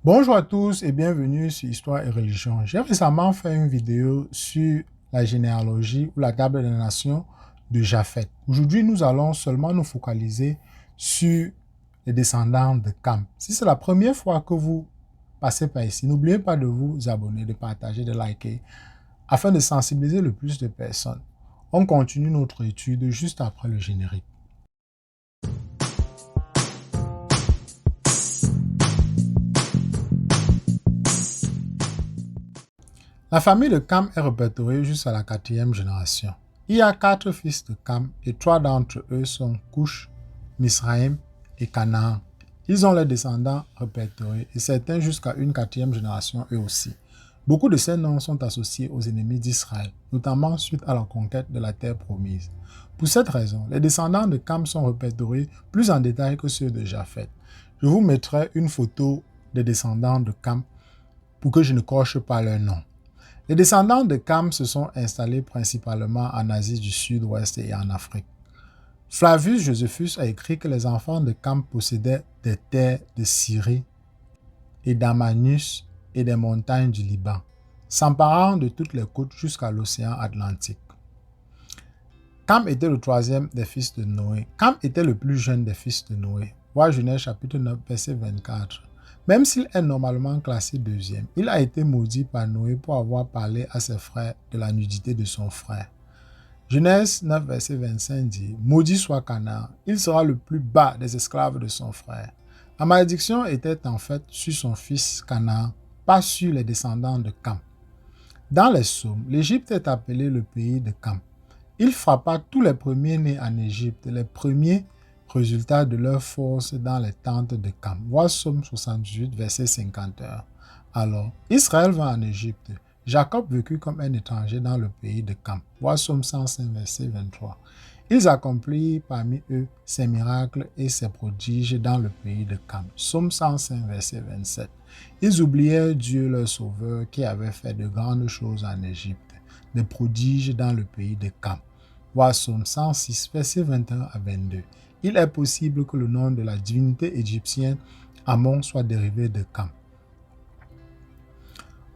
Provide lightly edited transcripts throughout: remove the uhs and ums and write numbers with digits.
Bonjour à tous et bienvenue sur Histoire et Religion. J'ai récemment fait une vidéo sur la généalogie ou la table des nations de Japheth. Aujourd'hui, nous allons seulement nous focaliser sur les descendants de Cam. Si c'est la première fois que vous passez par ici, n'oubliez pas de vous abonner, de partager, de liker afin de sensibiliser le plus de personnes. On continue notre étude juste après le générique. La famille de Cam est répertoriée jusqu'à la 4e génération. Il y a 4 fils de Cam et 3 d'entre eux sont Cush, Misraïm et Canaan. Ils ont leurs descendants répertoriés et certains jusqu'à une 4e génération eux aussi. Beaucoup de ces noms sont associés aux ennemis d'Israël, notamment suite à la conquête de la terre promise. Pour cette raison, les descendants de Cam sont répertoriés plus en détail que ceux de Japheth. Je vous mettrai une photo des descendants de Cam pour que je ne coche pas leur nom. Les descendants de Cam se sont installés principalement en Asie du Sud-Ouest et en Afrique. Flavius Josephus a écrit que les enfants de Cam possédaient des terres de Syrie et d'Amanus et des montagnes du Liban, s'emparant de toutes les côtes jusqu'à l'océan Atlantique. Cam était le troisième des fils de Noé. Cam était le plus jeune des fils de Noé. Voir Genèse chapitre 9, verset 24. Même s'il est normalement classé deuxième, il a été maudit par Noé pour avoir parlé à ses frères de la nudité de son frère. Genèse 9, verset 25 dit « Maudit soit Canaan, il sera le plus bas des esclaves de son frère. » La malédiction était en fait sur son fils Canaan, pas sur les descendants de Cam. Dans les psaumes, l'Égypte est appelée le pays de Cam. Il frappa tous les premiers-nés en Égypte, les premiers résultats de leur force dans les tentes de Cam. Voir Psaume 78, verset 51. Alors, Israël va en Égypte. Jacob vécut comme un étranger dans le pays de Cam. Voir Psaume 105, verset 23. Ils accomplirent parmi eux ses miracles et ses prodiges dans le pays de Cam. Psaume 105, verset 27. Ils oublièrent Dieu leur sauveur qui avait fait de grandes choses en Égypte, des prodiges dans le pays de Cam. Voir Psaume 106, verset 21 à 22. Il est possible que le nom de la divinité égyptienne Amon soit dérivé de Cam.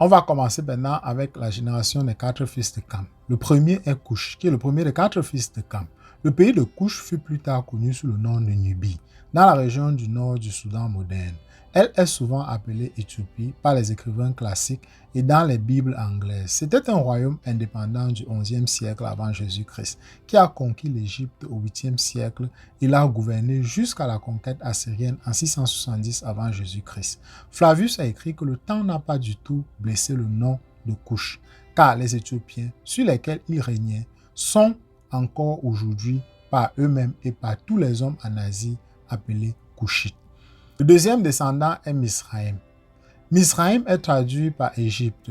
On va commencer maintenant avec la génération des 4 fils de Cam. Le premier est Cush, qui est le premier des 4 fils de Cam. Le pays de Cush fut plus tard connu sous le nom de Nubie, dans la région du nord du Soudan moderne. Elle est souvent appelée Éthiopie par les écrivains classiques et dans les Bibles anglaises. C'était un royaume indépendant du XIe siècle avant Jésus-Christ qui a conquis l'Égypte au 8e siècle et l'a gouverné jusqu'à la conquête assyrienne en 670 avant Jésus-Christ. Flavius a écrit que le temps n'a pas du tout blessé le nom de Cush, car les Éthiopiens sur lesquels il régnait sont encore aujourd'hui par eux-mêmes et par tous les hommes en Asie appelés Cushites. Le deuxième descendant est Misraïm. Misraïm est traduit par Égypte.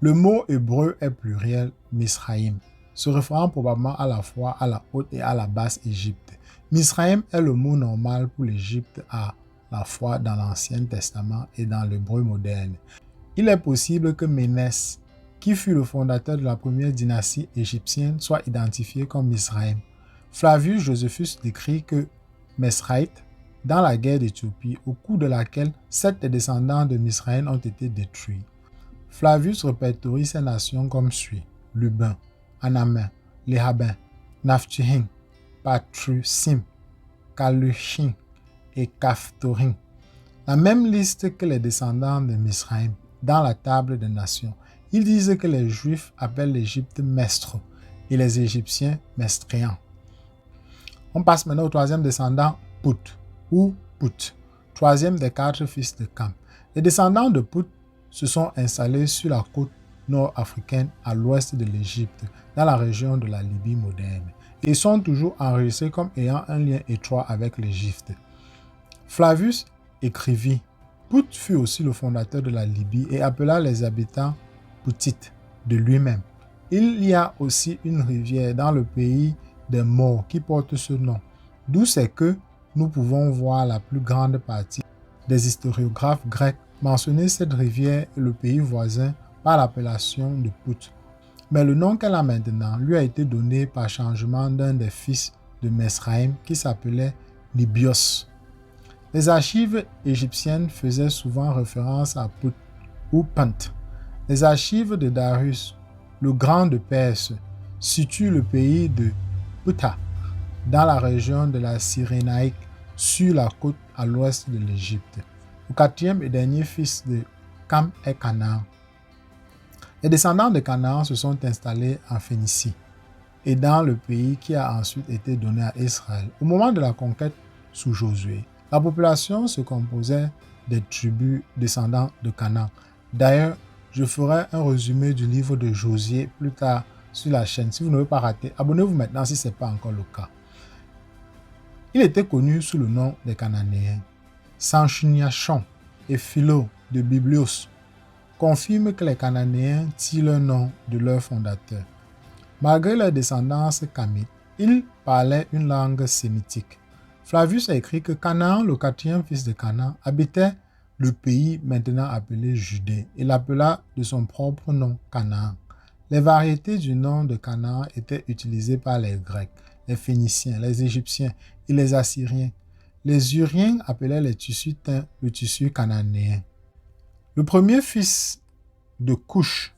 Le mot hébreu est pluriel Misraïm, se référant probablement à la fois à la haute et à la basse Égypte. Misraïm est le mot normal pour l'Égypte à la fois dans l'Ancien Testament et dans l'hébreu moderne. Il est possible que Ménès, qui fut le fondateur de la première dynastie égyptienne, soit identifié comme Misraïm. Flavius Josephus décrit que Mesraïte, dans la guerre d'Éthiopie, au cours de laquelle 7 des descendants de Misraïm ont été détruits. Flavius répertorie ces nations comme suit: Lubin, Anamin, Lehabin, Naphtuhim, Patrusim, Kalushim et Kaphtorim. La même liste que les descendants de Misraïm dans la table des nations. Ils disent que les Juifs appellent l'Égypte Mestre et les Égyptiens Mestrians. On passe maintenant au troisième descendant, Put ou Put, troisième des 4 fils de Cam. Les descendants de Put se sont installés sur la côte nord-africaine à l'ouest de l'Égypte, dans la région de la Libye moderne, et sont toujours enregistrés comme ayant un lien étroit avec l'Égypte. Flavius écrivit: Put fut aussi le fondateur de la Libye et appela les habitants Putites de lui-même. Il y a aussi une rivière dans le pays des morts qui porte ce nom, d'où c'est que nous pouvons voir la plus grande partie des historiographes grecs mentionner cette rivière et le pays voisin par l'appellation de Put. Mais le nom qu'elle a maintenant lui a été donné par changement d'un des fils de Mesraïm qui s'appelait Libios. Les archives égyptiennes faisaient souvent référence à Put ou Punt. Les archives de Darius, le Grand de Perse, situent le pays de Puta dans la région de la Cyrénaïque, sur la côte à l'ouest de l'Égypte. Le quatrième et dernier fils de Cam est Canaan. Les descendants de Canaan se sont installés en Phénicie et dans le pays qui a ensuite été donné à Israël. Au moment de la conquête sous Josué, la population se composait des tribus descendants de Canaan. D'ailleurs, je ferai un résumé du livre de Josué plus tard sur la chaîne. Si vous ne voulez pas rater, abonnez-vous maintenant si ce n'est pas encore le cas. Il était connu sous le nom des Cananéens. Sanchuniachon et Philo de Biblios confirment que les Cananéens tirent leur nom de leur fondateur. Malgré leur descendance camite, ils parlaient une langue sémitique. Flavius a écrit que Canaan, le quatrième fils de Canaan, habitait le pays maintenant appelé Judée et l'appela de son propre nom Canaan. Les variétés du nom de Canaan étaient utilisées par les Grecs, les Phéniciens, les Égyptiens et les Assyriens. Les Uriens appelaient les tissus teints le tissu cananéen. Le premier fils de Cush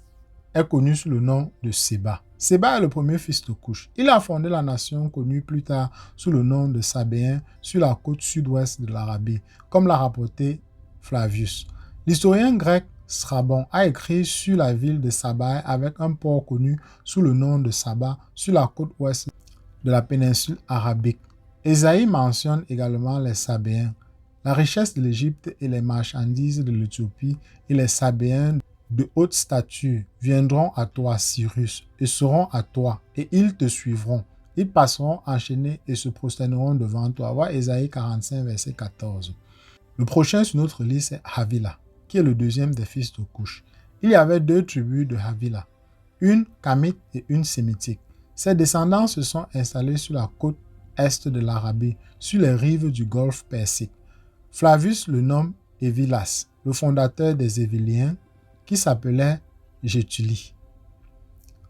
est connu sous le nom de Séba. Séba est le premier fils de Cush. Il a fondé la nation connue plus tard sous le nom de Sabéens sur la côte sud-ouest de l'Arabie, comme l'a rapporté Flavius. L'historien grec Strabon a écrit sur la ville de Saba avec un port connu sous le nom de Saba sur la côte ouest de la péninsule arabique. Ésaïe mentionne également les Sabéens. La richesse de l'Égypte et les marchandises de l'Éthiopie et les Sabéens de haute stature viendront à toi, Cyrus, et seront à toi, et ils te suivront. Ils passeront enchaînés et se prosterneront devant toi. Voir Ésaïe 45, verset 14. Le prochain sur notre liste est Havila, qui est le deuxième des fils de Cush. Il y avait deux tribus de Havila, une camite et une sémitique. Ses descendants se sont installés sur la côte est de l'Arabie, sur les rives du golfe Persique. Flavius le nomme Évilas, le fondateur des Éviliens, qui s'appelait Gétuli.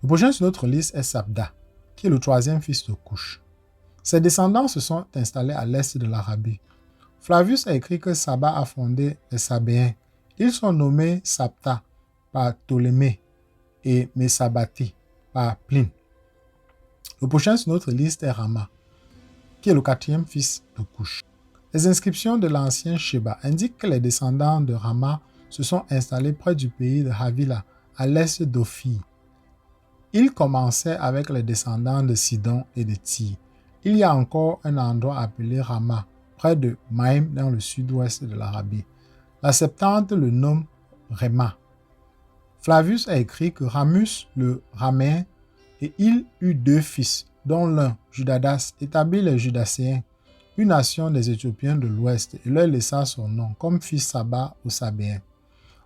Le prochain sur notre liste est Sabda, qui est le troisième fils de Cush. Ses descendants se sont installés à l'est de l'Arabie. Flavius a écrit que Saba a fondé les Sabéens. Ils sont nommés Sabta par Ptolémée et Messabati par Pline. Le prochain sur notre liste est Rama, qui est le quatrième fils de Cush. Les inscriptions de l'ancien Sheba indiquent que les descendants de Rama se sont installés près du pays de Havila, à l'est d'Ophir. Ils commençaient avec les descendants de Sidon et de Tyr. Il y a encore un endroit appelé Rama, près de Maïm dans le sud-ouest de l'Arabie. La Septante le nomme Réma. Flavius a écrit que Ramus le Raméen et il eut deux fils, dont l'un, Judadas, établit les Judacéens, une nation des Éthiopiens de l'Ouest, et leur laissa son nom, comme fils Saba ou Sabéen.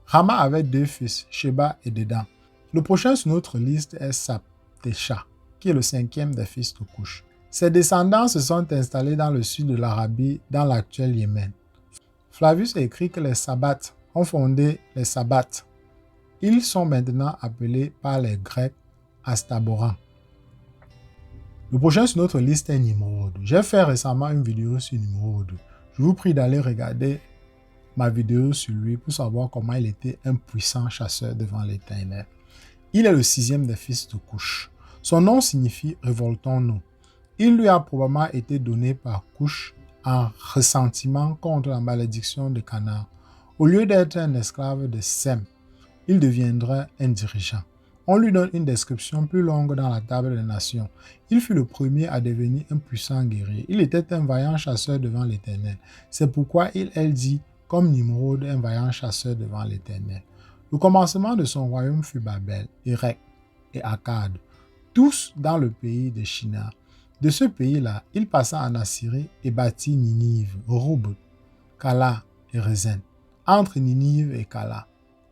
Rama avait deux fils, Sheba et Dedan. Le prochain sur notre liste est Saptesha, qui est le cinquième des fils de Cush. Ses descendants se sont installés dans le sud de l'Arabie, dans l'actuel Yémen. Flavius a écrit que les Sabbates ont fondé les Sabbates. Ils sont maintenant appelés par les Grecs Astaborans. Le prochain sur notre liste est Nimrod. J'ai fait récemment une vidéo sur Nimrod. Je vous prie d'aller regarder ma vidéo sur lui pour savoir comment il était un puissant chasseur devant l'Éternel. Il est le sixième des fils de Cush. Son nom signifie « révoltons-nous ». Il lui a probablement été donné par Cush en ressentiment contre la malédiction de Canaan. Au lieu d'être un esclave de Sem, il deviendrait un dirigeant. On lui donne une description plus longue dans la Table des Nations. Il fut le premier à devenir un puissant guerrier. Il était un vaillant chasseur devant l'Éternel. C'est pourquoi elle dit, comme Nimrod, un vaillant chasseur devant l'Éternel. Le commencement de son royaume fut Babel, Érec et Akkad, tous dans le pays de Shinar. De ce pays-là, il passa en Assyrie et bâtit Ninive, Roboth, Cala et Rézin. Entre Ninive et Cala,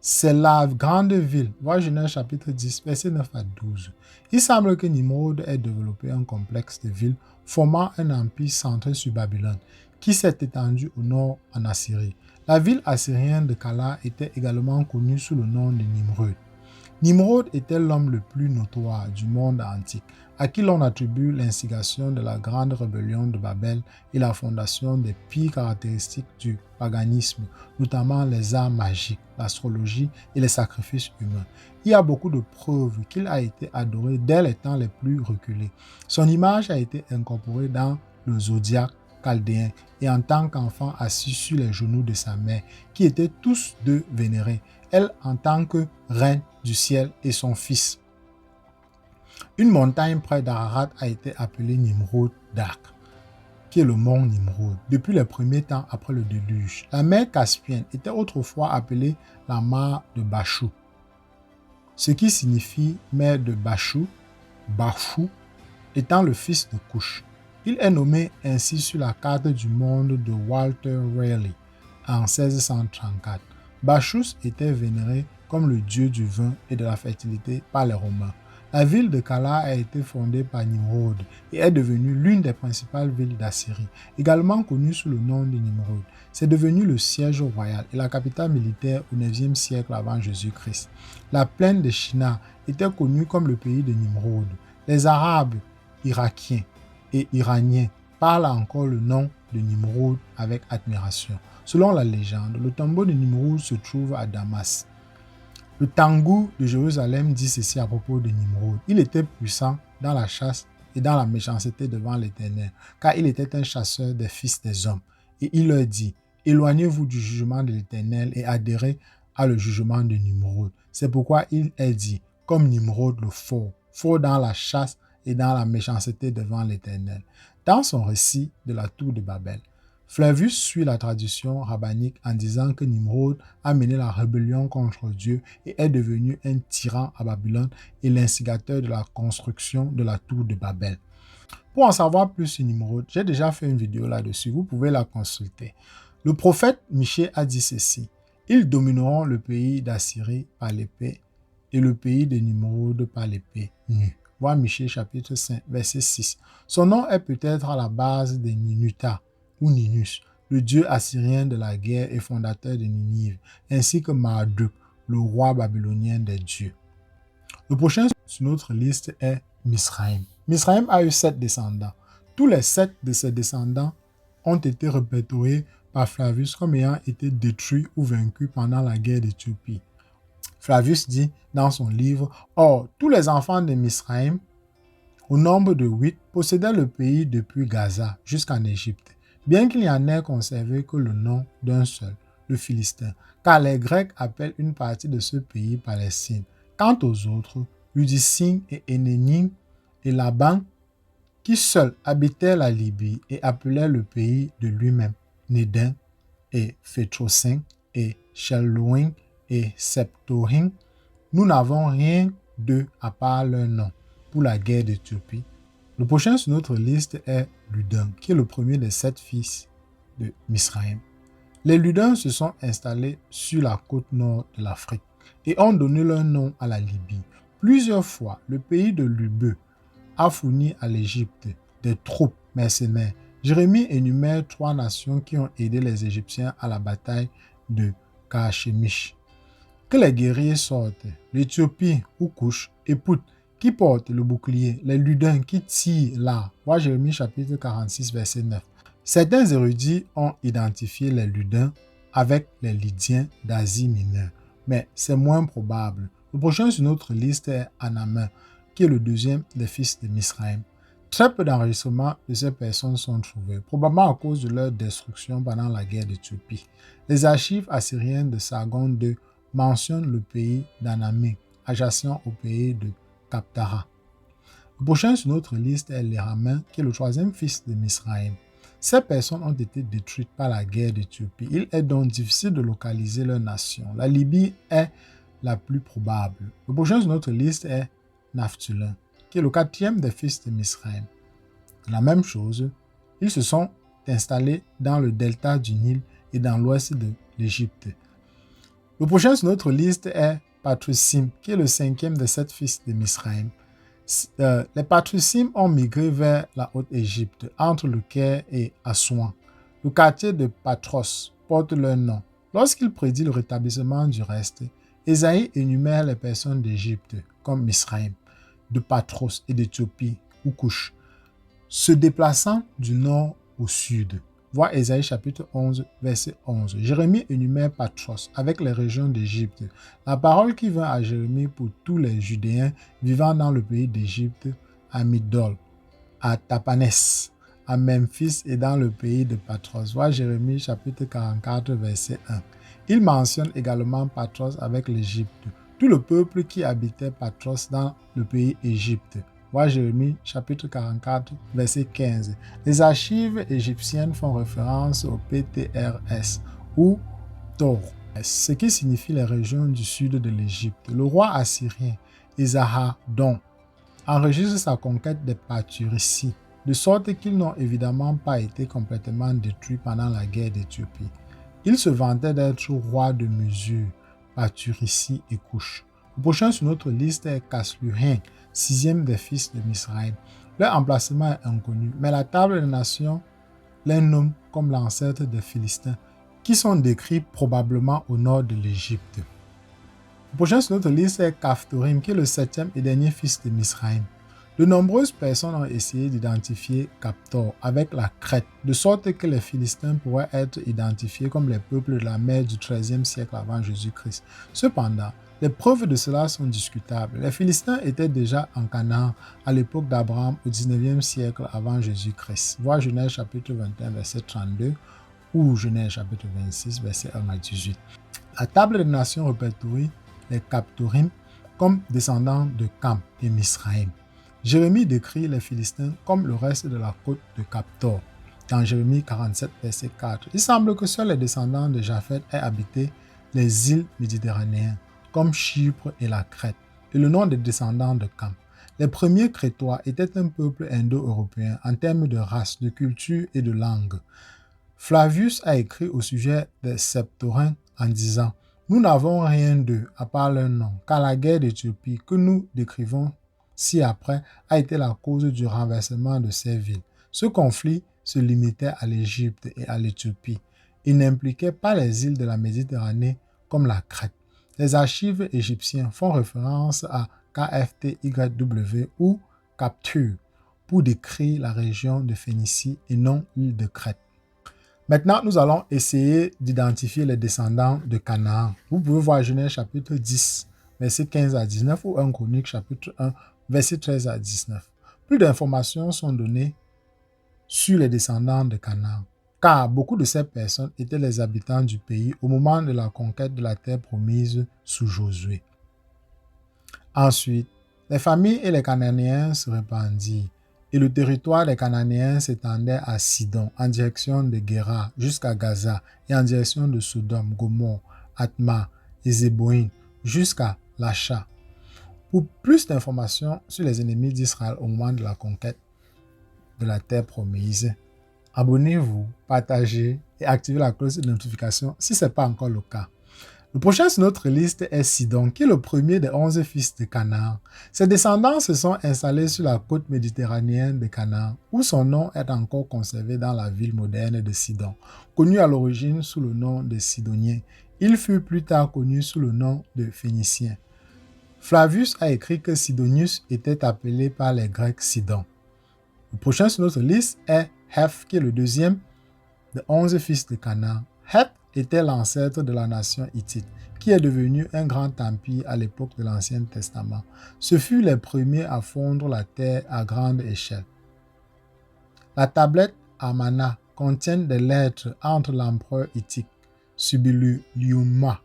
c'est la grande ville. Voir Genèse chapitre 10, versets 9 à 12. Il semble que Nimrod ait développé un complexe de villes formant un empire centré sur Babylone, qui s'est étendu au nord en Assyrie. La ville assyrienne de Cala était également connue sous le nom de Nimrod. Nimrod était l'homme le plus notoire du monde antique. à qui l'on attribue l'instigation de la grande rébellion de Babel et la fondation des pires caractéristiques du paganisme, notamment les arts magiques, l'astrologie et les sacrifices humains. Il y a beaucoup de preuves qu'il a été adoré dès les temps les plus reculés. Son image a été incorporée dans le zodiaque chaldéen et en tant qu'enfant assis sur les genoux de sa mère, qui étaient tous deux vénérés, elle en tant que reine du ciel et son fils. Une montagne près d'Ararat a été appelée Nimrod d'Arc, qui est le mont Nimrod, depuis les premiers temps après le déluge. La mer Caspienne était autrefois appelée la mare de Bachou, ce qui signifie mer de Bachou, Bachou, étant le fils de Cush. Il est nommé ainsi sur la carte du monde de Walter Raleigh en 1634. Bacchus était vénéré comme le dieu du vin et de la fertilité par les Romains. La ville de Cala a été fondée par Nimrod et est devenue l'une des principales villes d'Assyrie, également connue sous le nom de Nimrod. C'est devenu le siège royal et la capitale militaire au IXe siècle avant Jésus-Christ. La plaine de Shinar était connue comme le pays de Nimrod. Les Arabes, Irakiens et Iraniens parlent encore le nom de Nimrod avec admiration. Selon la légende, le tombeau de Nimrod se trouve à Damas. Le Tangour de Jérusalem dit ceci à propos de Nimrod. Il était puissant dans la chasse et dans la méchanceté devant l'Éternel, car il était un chasseur des fils des hommes. Et il leur dit, éloignez-vous du jugement de l'Éternel et adhérez à le jugement de Nimrod. C'est pourquoi il est dit, comme Nimrod le fort dans la chasse et dans la méchanceté devant l'Éternel. Dans son récit de la tour de Babel, Flavius suit la tradition rabbinique en disant que Nimrod a mené la rébellion contre Dieu et est devenu un tyran à Babylone et l'instigateur de la construction de la tour de Babel. Pour en savoir plus sur Nimrod, j'ai déjà fait une vidéo là-dessus, vous pouvez la consulter. Le prophète Michée a dit ceci, « Ils domineront le pays d'Assyrie par l'épée et le pays de Nimrod par l'épée nue. » Voir Michée chapitre 5, verset 6. Son nom est peut-être à la base de Ninuta, ou Ninus, le dieu assyrien de la guerre et fondateur de Ninive, ainsi que Marduk, le roi babylonien des dieux. Le prochain sur notre liste est Misraïm. Misraïm a eu 7 descendants. Tous les 7 de ses descendants ont été répertoriés par Flavius comme ayant été détruits ou vaincus pendant la guerre d'Éthiopie. Flavius dit dans son livre, « Or, tous les enfants de Misraïm, au nombre de 8, possédaient le pays depuis Gaza jusqu'en Égypte. Bien qu'il y en ait conservé que le nom d'un seul, le Philistin, car les Grecs appellent une partie de ce pays Palestine. Quant aux autres, Udicine et Énénim et Laban, qui seuls habitaient la Libye et appelaient le pays de lui-même, Nédin et Phétrosin et Shelloin et Septorim, nous n'avons rien d'eux à part leur nom pour la guerre d'Éthiopie. Le prochain sur notre liste est Ludin, qui est le premier des 7 fils de Misraïm. Les Ludins se sont installés sur la côte nord de l'Afrique et ont donné leur nom à la Libye. Plusieurs fois, le pays de Lubeux a fourni à l'Égypte des troupes mercenaires. Jérémie énumère 3 nations qui ont aidé les Égyptiens à la bataille de Karchemish. Que les guerriers sortent, l'Éthiopie ou Cush et Pout qui portent le bouclier, les Ludins qui tirent l'arc. Voir Jérémie chapitre 46 verset 9. Certains érudits ont identifié les Ludins avec les Lydiens d'Asie mineure, mais c'est moins probable. Le prochain sur notre liste est Anamin, qui est le deuxième des fils de Misraïm. Très peu d'enregistrements de ces personnes sont trouvés, probablement à cause de leur destruction pendant la guerre d'Éthiopie. Les archives assyriennes de Sargon II mentionnent le pays d'Anamé, adjacent au pays de Kaptara. Le prochain sur notre liste est Léramin, qui est le 3e fils de Misraïm. Ces personnes ont été détruites par la guerre d'Éthiopie. Il est donc difficile de localiser leur nation. La Libye est la plus probable. Le prochain sur notre liste est Naphtulin, qui est le 4e des fils de Misraïm. La même chose, ils se sont installés dans le delta du Nil et dans l'ouest de l'Égypte. Le prochain sur notre liste est Patrussim, qui est le 5e des 7 fils de Misraïm. Les Patrussim ont migré vers la Haute-Égypte, entre le Caire et Assouan. Le quartier de Patros porte leur nom. Lorsqu'il prédit le rétablissement du reste, Ésaïe énumère les personnes d'Égypte, comme Misraïm, de Patros et d'Éthiopie, ou Couche, se déplaçant du nord au sud. Voir Ésaïe chapitre 11, verset 11. Jérémie énumère Patros avec les régions d'Égypte. La parole qui vint à Jérémie pour tous les Judéens vivant dans le pays d'Égypte, à Migdol, à Tapanès, à Memphis et dans le pays de Patros. Voir Jérémie chapitre 44, verset 1. Il mentionne également Patros avec l'Égypte, tout le peuple qui habitait Patros dans le pays Égypte. Voir Jérémie chapitre 44, verset 15. Les archives égyptiennes font référence au PTRS ou Tor, ce qui signifie les régions du sud de l'Égypte. Le roi assyrien Esarhaddon enregistre sa conquête des Pathurici, de sorte qu'ils n'ont évidemment pas été complètement détruits pendant la guerre d'Éthiopie. Il se vantait d'être roi de Mesure, Pathurici et Couche. Le prochain sur notre liste est Casluhien, sixième des fils de Misraïm. Leur emplacement est inconnu, mais la table des nations les nomme comme l'ancêtre des Philistins, qui sont décrits probablement au nord de l'Égypte. Le prochain sur notre liste est Caphtorim, qui est le septième et dernier fils de Misraïm. De nombreuses personnes ont essayé d'identifier Captor avec la Crète, de sorte que les Philistins pourraient être identifiés comme les peuples de la mer du XIIIe siècle avant Jésus-Christ. Cependant, les preuves de cela sont discutables. Les Philistins étaient déjà en Canaan à l'époque d'Abraham au XIXe siècle avant Jésus-Christ. Voir Genèse chapitre 21, verset 32 ou Genèse chapitre 26, verset 1 à 18. La table des nations répertorie les Captorim comme descendants de Cam et Misraïm. Jérémie décrit les Philistins comme le reste de la côte de Captor, dans Jérémie 47, verset 4. Il semble que seuls les descendants de Japheth aient habité les îles méditerranéennes, comme Chypre et la Crète, et le nom des descendants de Cam. Les premiers Crétois étaient un peuple indo-européen en termes de race, de culture et de langue. Flavius a écrit au sujet des Septorins en disant « Nous n'avons rien d'eux à part leur nom, car la guerre d'Éthiopie que nous décrivons ci-après a été la cause du renversement de ces villes. Ce conflit se limitait à l'Égypte et à l'Éthiopie. Il n'impliquait pas les îles de la Méditerranée comme la Crète. Les archives égyptiennes font référence à KFTYW ou Capture pour décrire la région de Phénicie et non l'île de Crète. Maintenant, nous allons essayer d'identifier les descendants de Canaan. Vous pouvez voir Genèse chapitre 10, verset 15 à 19 ou 1 Chronique chapitre 1, verset 13 à 19. Plus d'informations sont données sur les descendants de Canaan, car beaucoup de ces personnes étaient les habitants du pays au moment de la conquête de la terre promise sous Josué. Ensuite, les familles et les Cananéens se répandirent, et le territoire des Cananéens s'étendait à Sidon, en direction de Guéra, jusqu'à Gaza, et en direction de Sodome, Gomorrhe, Atma et Zéboïm, jusqu'à Lacha. Pour plus d'informations sur les ennemis d'Israël au moment de la conquête de la terre promise, abonnez-vous, partagez et activez la cloche de notification si ce n'est pas encore le cas. Le prochain sur notre liste est Sidon, qui est le premier des 11 fils de Canaan. Ses descendants se sont installés sur la côte méditerranéenne de Canaan, où son nom est encore conservé dans la ville moderne de Sidon. Connu à l'origine sous le nom de Sidoniens, il fut plus tard connu sous le nom de Phénicien. Flavius a écrit que Sidonius était appelé par les Grecs Sidon. Le prochain sur notre liste est Heth, qui est le deuxième des 11 fils de Canaan. Heth était l'ancêtre de la nation hittite, qui est devenue un grand empire à l'époque de l'Ancien Testament. Ce fut les premiers à fondre la terre à grande échelle. La tablette Amana contient des lettres entre l'empereur hittite Subili-Liuma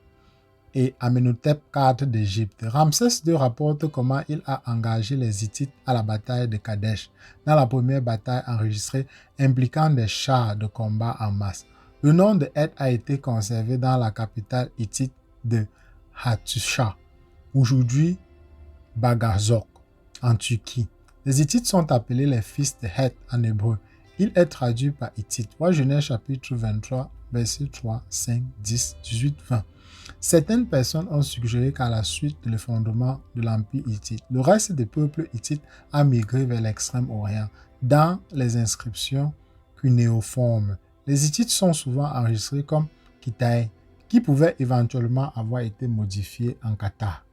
et Amenhotep IV d'Égypte. Ramsès II rapporte comment il a engagé les Hittites à la bataille de Kadesh, dans la première bataille enregistrée impliquant des chars de combat en masse. Le nom de Heth a été conservé dans la capitale hittite de Hattusha, aujourd'hui Bagazok, en Turquie. Les Hittites sont appelés les fils de Heth en hébreu. Il est traduit par Hittite. Voir Genèse chapitre 23, versets 3, 5, 10, 18, 20. Certaines personnes ont suggéré qu'à la suite de l'effondrement de l'Empire hittite, le reste des peuples hittites a migré vers l'extrême-orient. Dans les inscriptions cunéiformes, les Hittites sont souvent enregistrés comme Kitae, qui pouvaient éventuellement avoir été modifiés en Qatar.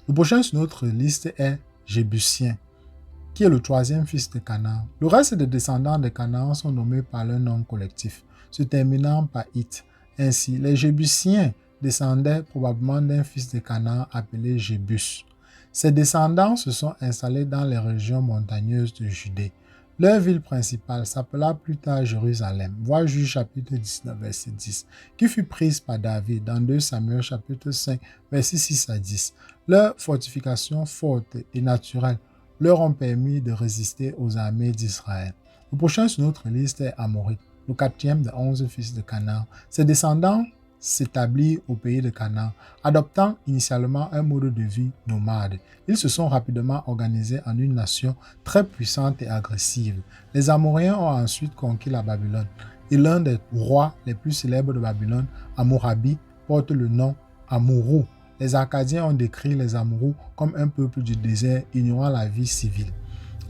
Le prochain sur notre liste est Jébusien, qui est le troisième fils de Canaan. Le reste des descendants de Canaan sont nommés par leur nom collectif, se terminant par It. Ainsi, les Jébusiens descendaient probablement d'un fils de Canaan appelé Jébus. Ses descendants se sont installés dans les régions montagneuses de Judée. Leur ville principale s'appela plus tard Jérusalem, voir Juges chapitre 19, verset 10, qui fut prise par David dans 2 Samuel chapitre 5, verset 6 à 10. Leurs fortifications fortes et naturelles leur ont permis de résister aux armées d'Israël. Le prochain sur notre liste est Amorite, le quatrième des 11 fils de Canaan. Ses descendants s'établirent au pays de Canaan, adoptant initialement un mode de vie nomade. Ils se sont rapidement organisés en une nation très puissante et agressive. Les Amoréens ont ensuite conquis la Babylone, et l'un des rois les plus célèbres de Babylone, Hammurabi, porte le nom Amurru. Les Acadiens ont décrit les Amurru comme un peuple du désert ignorant la vie civile,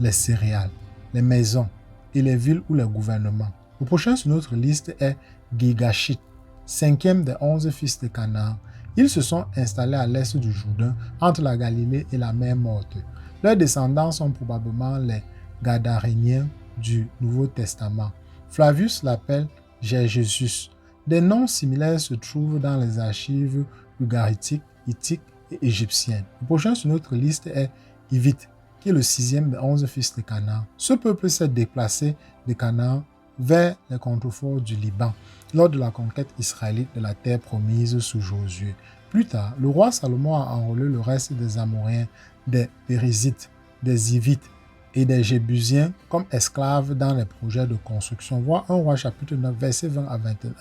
les céréales, les maisons et les villes ou les gouvernements. Le prochain sur notre liste est Girgashite, cinquième des 11 fils de Canaan. Ils se sont installés à l'est du Jourdain, entre la Galilée et la mer Morte. Leurs descendants sont probablement les Gadaréniens du Nouveau Testament. Flavius l'appelle Gergesus. Des noms similaires se trouvent dans les archives ugaritiques, hittiques et égyptiennes. Le prochain sur notre liste est Hivite, qui est le sixième des 11 fils de Canaan. Ce peuple s'est déplacé de Canaan vers les contreforts du Liban lors de la conquête israélite de la terre promise sous Josué. Plus tard, le roi Salomon a enrôlé le reste des Amoréens, des Périzites, des Hivites et des Jébusiens comme esclaves dans les projets de construction. Voir 1 Roi chapitre 9, versets 20 à 21.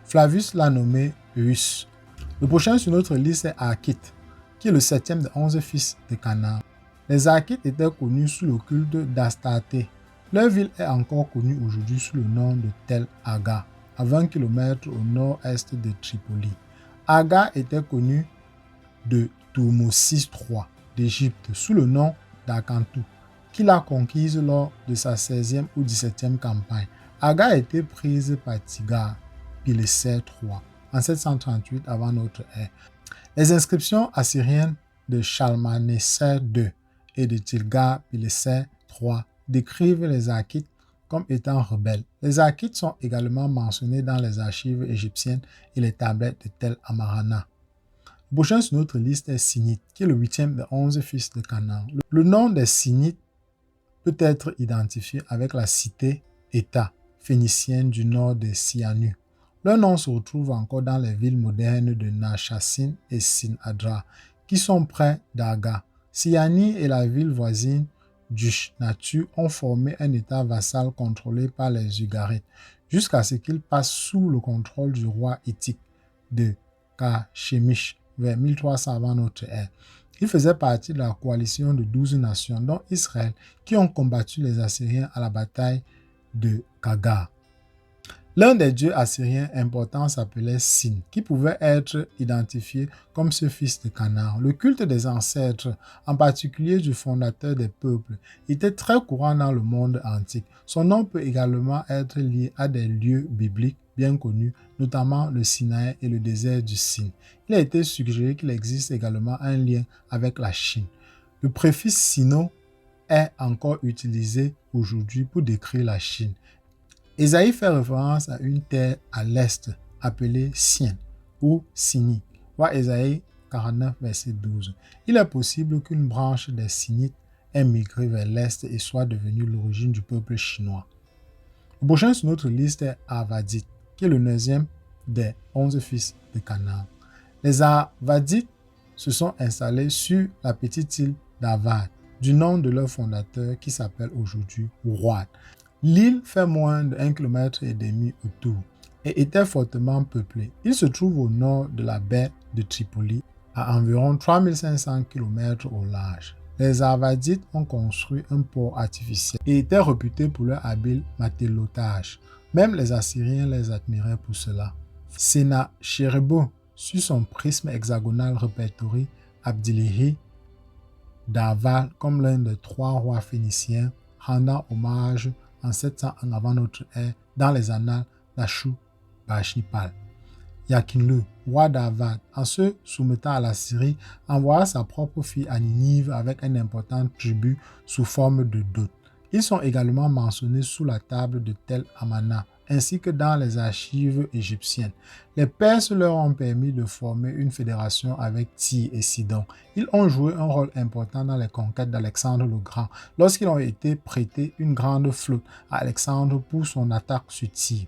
Flavius l'a nommé Eus. Le prochain sur notre liste est Archite, qui est le septième des 11 fils de Canaan. Les Archites étaient connus sous le culte d'Astarté. Leur ville est encore connue aujourd'hui sous le nom de Tel Aga, à 20 km au nord-est de Tripoli. Aga était connu de Thutmosis III d'Égypte sous le nom d'Akantou, qu'il a conquise lors de sa 16e ou 17e campagne. Aga a été prise par Tiglath-Pileser III en 738 avant notre ère. Les inscriptions assyriennes de Shalmaneser II et de Tiglath-Pileser III décrivent les Archites comme étant rebelles. Les Archites sont également mentionnés dans les archives égyptiennes et les tablettes de Tel Amarna. Le prochain sur notre liste est Sinite, qui est le huitième des 11 fils de Canaan. Le nom des Sinites peut être identifié avec la cité-État phénicienne du nord de Sianu. Leur nom se retrouve encore dans les villes modernes de Nachassim et Sin-Adra, qui sont près d'Aga. Siani et la ville voisine d'Ushnatu ont formé un État vassal contrôlé par les Ugarites, jusqu'à ce qu'ils passent sous le contrôle du roi hittite de Karchemish vers 1300 avant notre ère. Ils faisaient partie de la coalition de 12 nations, dont Israël, qui ont combattu les Assyriens à la bataille de Kagar. L'un des dieux assyriens importants s'appelait Sin, qui pouvait être identifié comme ce fils de Canaan. Le culte des ancêtres, en particulier du fondateur des peuples, était très courant dans le monde antique. Son nom peut également être lié à des lieux bibliques bien connus, notamment le Sinaï et le désert du Sin. Il a été suggéré qu'il existe également un lien avec la Chine. Le préfixe sino est encore utilisé aujourd'hui pour décrire la Chine. Ésaïe fait référence à une terre à l'est appelée Sien ou Sini. Voir Ésaïe 49, verset 12. Il est possible qu'une branche des Sinites ait migré vers l'est et soit devenue l'origine du peuple chinois. Le prochain sur notre liste est Arvadite, qui est le 9e des 11 fils de Canaan. Les Arvadites se sont installés sur la petite île d'Arvad, du nom de leur fondateur qui s'appelle aujourd'hui Ouad. L'île fait moins de 1,5 km autour et était fortement peuplée. Il se trouve au nord de la baie de Tripoli, à environ 3500 km au large. Les Arvadites ont construit un port artificiel et étaient réputés pour leur habile matelotage. Même les Assyriens les admiraient pour cela. Sennacherib, sur son prisme hexagonal, répertorie Abdilihi d'Arvad comme l'un des 3 rois phéniciens, rendant hommage en 701 avant notre ère dans les annales d'Ashurbanipal. Yakinlu, roi d'Avad, en se soumettant à la Syrie, envoya sa propre fille à Ninive avec un important tribut sous forme de dot. Ils sont également mentionnés sous la table de Tel Amarna, ainsi que dans les archives égyptiennes. Les Perses leur ont permis de former une fédération avec Tyr et Sidon. Ils ont joué un rôle important dans les conquêtes d'Alexandre le Grand, lorsqu'ils ont été prêtés une grande flotte à Alexandre pour son attaque sur Tyr.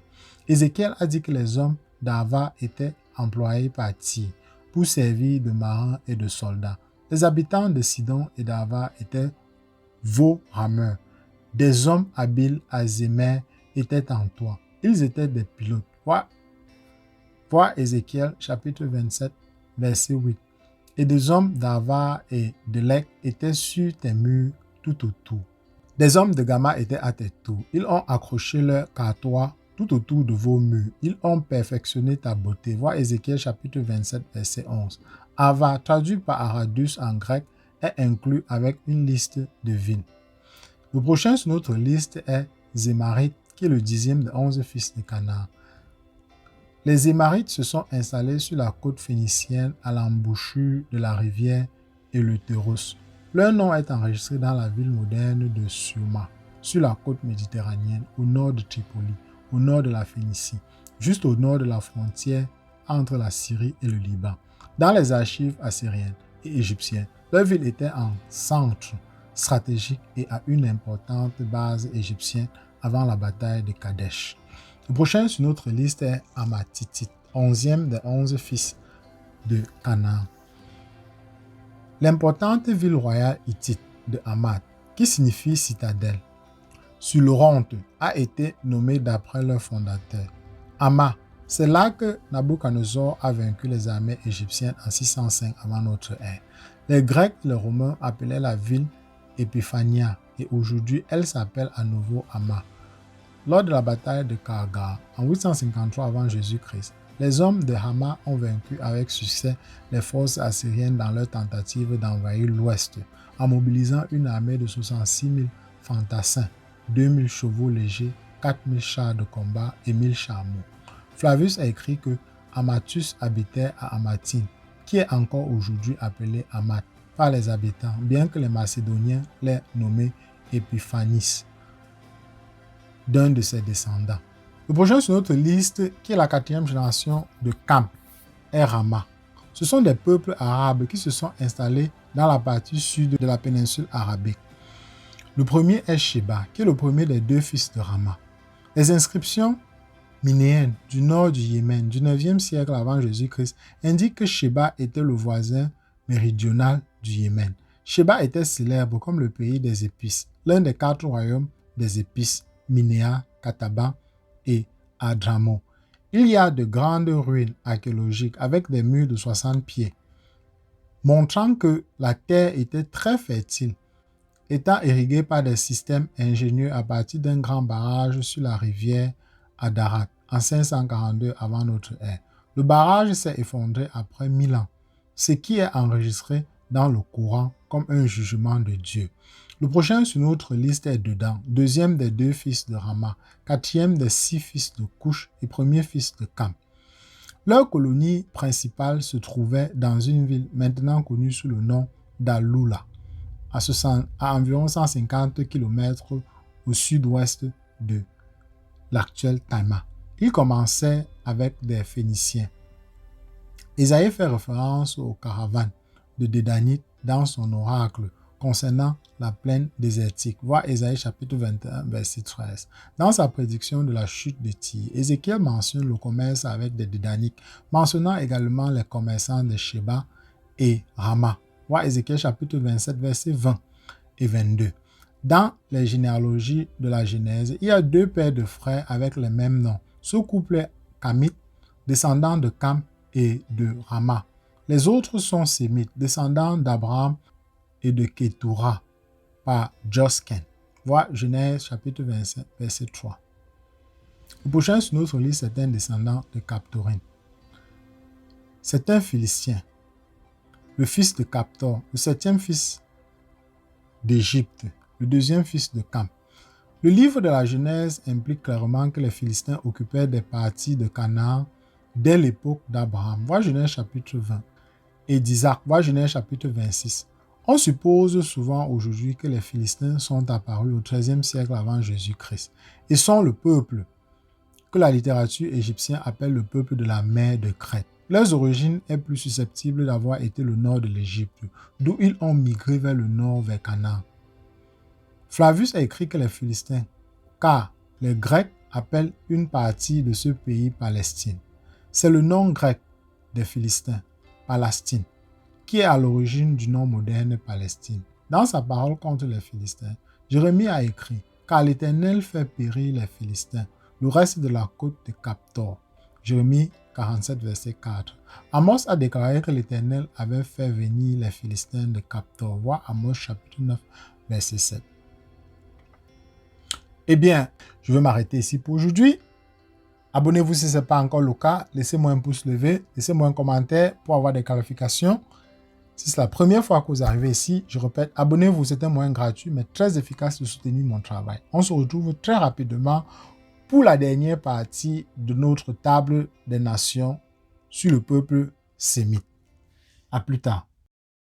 Ézéchiel a dit que les hommes d'Ava étaient employés par Tyr pour servir de marins et de soldats. Les habitants de Sidon et d'Ava étaient veaux rameurs. Des hommes habiles à Zémer étaient en toi. Ils étaient des pilotes. Voir Ézéchiel chapitre 27, verset 8. Et des hommes d'Ava et d'Elec étaient sur tes murs tout autour. Des hommes de Gama étaient à tes tours. Ils ont accroché leurs cartois tout autour de vos murs. Ils ont perfectionné ta beauté. Voir Ézéchiel chapitre 27, verset 11. Ava, traduit par Aradus en grec, est inclus avec une liste de villes. Le prochain sur notre liste est Zémarite, qui est le 10e des 11 fils de Canaan. Les Zémarites se sont installés sur la côte phénicienne à l'embouchure de la rivière Éleutéros. Leur nom est enregistré dans la ville moderne de Suma, sur la côte méditerranéenne, au nord de Tripoli, au nord de la Phénicie, juste au nord de la frontière entre la Syrie et le Liban. Dans les archives assyriennes et égyptiennes, leur ville était en centre stratégique et a une importante base égyptienne avant la bataille de Kadesh. Le prochain sur notre liste est Amatitite, 11e des 11 fils de Canaan. L'importante ville royale hittite de Hamath, qui signifie citadelle, sur l'Oronte, a été nommée d'après leur fondateur. Hamath, c'est là que Nabuchodonosor a vaincu les armées égyptiennes en 605 avant notre ère. Les Grecs et les Romains appelaient la ville Épiphania et aujourd'hui elle s'appelle à nouveau Hamath. Lors de la bataille de Kargar, en 853 avant Jésus-Christ, les hommes de Hamath ont vaincu avec succès les forces assyriennes dans leur tentative d'envahir l'ouest, en mobilisant une armée de 66 000 fantassins, 2 000 chevaux légers, 4 000 chars de combat et 1 000 chameaux. Flavius a écrit que Amathus habitait à Hamathine, qui est encore aujourd'hui appelée Hamath par les habitants, bien que les Macédoniens l'aient nommé Epiphanis, d'un de ses descendants. Le prochain sur notre liste, qui est la 4e génération de Cam, est Rama. Ce sont des peuples arabes qui se sont installés dans la partie sud de la péninsule arabique. Le premier est Sheba, qui est le premier des 2 fils de Rama. Les inscriptions minéennes du nord du Yémen du 9e siècle avant Jésus-Christ indiquent que Sheba était le voisin méridional du Yémen. Sheba était célèbre comme le pays des épices, l'un des 4 royaumes des épices, Minéa, Kataba et Adramo. Il y a de grandes ruines archéologiques avec des murs de 60 pieds, montrant que la terre était très fertile, étant irriguée par des systèmes ingénieux à partir d'un grand barrage sur la rivière Adarat en 542 avant notre ère. Le barrage s'est effondré après 1000 ans, ce qui est enregistré dans le Coran comme un jugement de Dieu. Le prochain sur notre liste est Dedan, 2e des 2 fils de Rama, 4e des 6 fils de Cush et 1er fils de Cam. Leur colonie principale se trouvait dans une ville maintenant connue sous le nom d'Alula, à environ 150 km au sud-ouest de l'actuel Taïma. Ils commençaient avec des Phéniciens. Ésaïe fait référence aux caravanes de Dédanite dans son oracle concernant la plaine désertique. Voir Ésaïe chapitre 21, verset 13. Dans sa prédiction de la chute de Tyr, Ézéchiel mentionne le commerce avec des Dédanites, mentionnant également les commerçants de Sheba et Rama. Voir Ézéchiel chapitre 27, verset 20 et 22. Dans les généalogies de la Genèse, il y a 2 paires de frères avec les mêmes noms. Ce couple est Camite, descendant de Cam et de Rama. Les autres sont Sémites, descendants d'Abraham et de Ketura par Josken. Voir Genèse chapitre 27, verset 3. Le prochain sur notre liste est un descendant de Captorine. C'est un Philistin, le fils de Captor, le 7e fils d'Égypte, le 2e fils de Cam. Le livre de la Genèse implique clairement que les Philistins occupaient des parties de Canaan dès l'époque d'Abraham. Vois Genèse chapitre 20. Et d'Isaac. Vois Genèse chapitre 26. On suppose souvent aujourd'hui que les Philistins sont apparus au XIIIe siècle avant Jésus-Christ et sont le peuple que la littérature égyptienne appelle le peuple de la mer de Crète. Leurs origines est plus susceptible d'avoir été le nord de l'Égypte, d'où ils ont migré vers le nord, vers Canaan. Flavius a écrit que les Philistins, car les Grecs appellent une partie de ce pays Palestine. C'est le nom grec des Philistins, Palestine, qui est à l'origine du nom moderne Palestine. Dans sa parole contre les Philistins, Jérémie a écrit « Car l'Éternel fait périr les Philistins, le reste de la côte de Captor ». Jérémie 47, verset 4. Amos a déclaré que l'Éternel avait fait venir les Philistins de Captor. Voir Amos chapitre 9, verset 7. Eh bien, je vais m'arrêter ici pour aujourd'hui. Abonnez-vous si ce n'est pas encore le cas. Laissez-moi un pouce levé. Laissez-moi un commentaire pour avoir des clarifications. Si c'est la première fois que vous arrivez ici, je répète, abonnez-vous. C'est un moyen gratuit mais très efficace de soutenir mon travail. On se retrouve très rapidement pour la dernière partie de notre table des nations sur le peuple sémite. À plus tard.